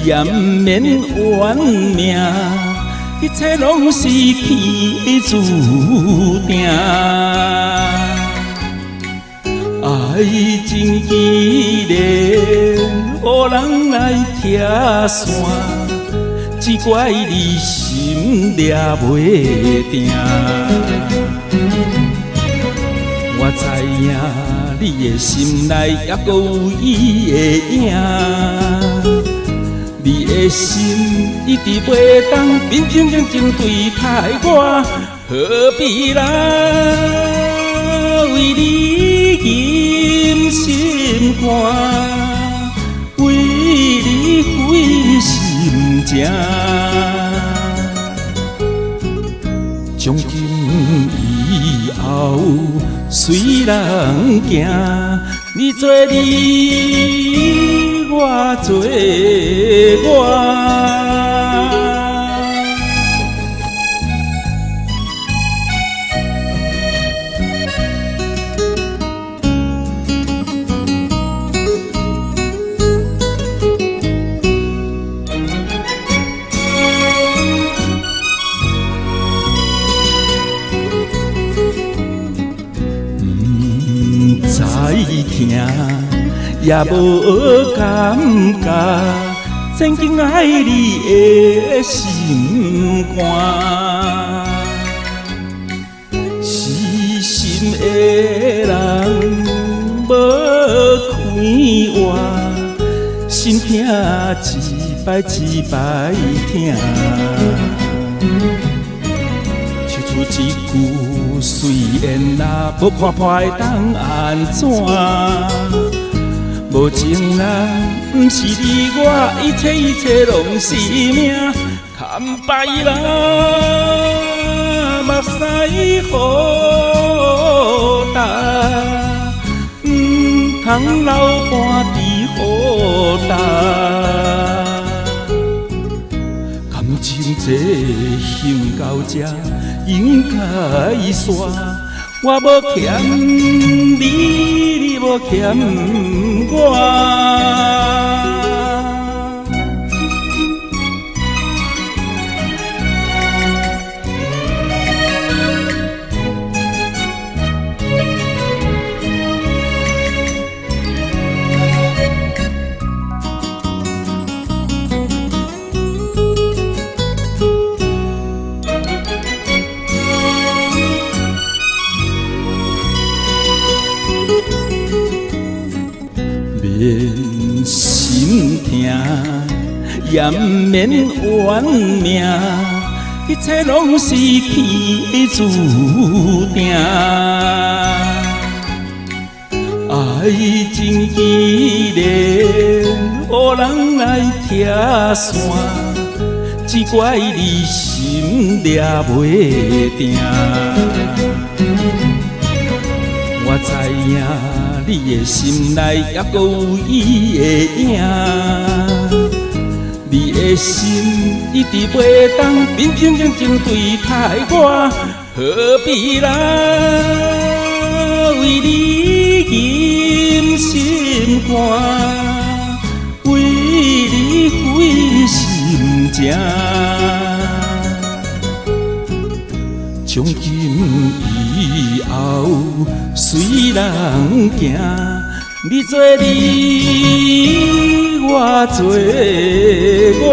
也不免怨命，一切拢是去注定。爱情既然予人来拆散，只怪你心抓袂定。我知影你的心内也搁有伊的影，你的心一直袂当平平静静对待我，何必来为你忍心肝，为你费心情。从今以后随人行，你做你，我做我。听也无感觉，真经爱你的心肝。死心的人无开活，心痛一摆一摆痛。唱出一句，虽然若无看破会当安怎？无情人不是你我，一切拢是命。看白人目屎雨干，唔通留半滴雨干。感情这行到这，应该煞。我无欠你，你无欠我。免心痛，也不免怨命，一切拢是去注定。爱情既然予人来拆散，只怪你心抓袂定。我知影你的心内也搁有伊的影，你的心一直袂当平平静静对待我，何必来为你忍心肝，为你费心情。从今以后随人行，你做你，我做我。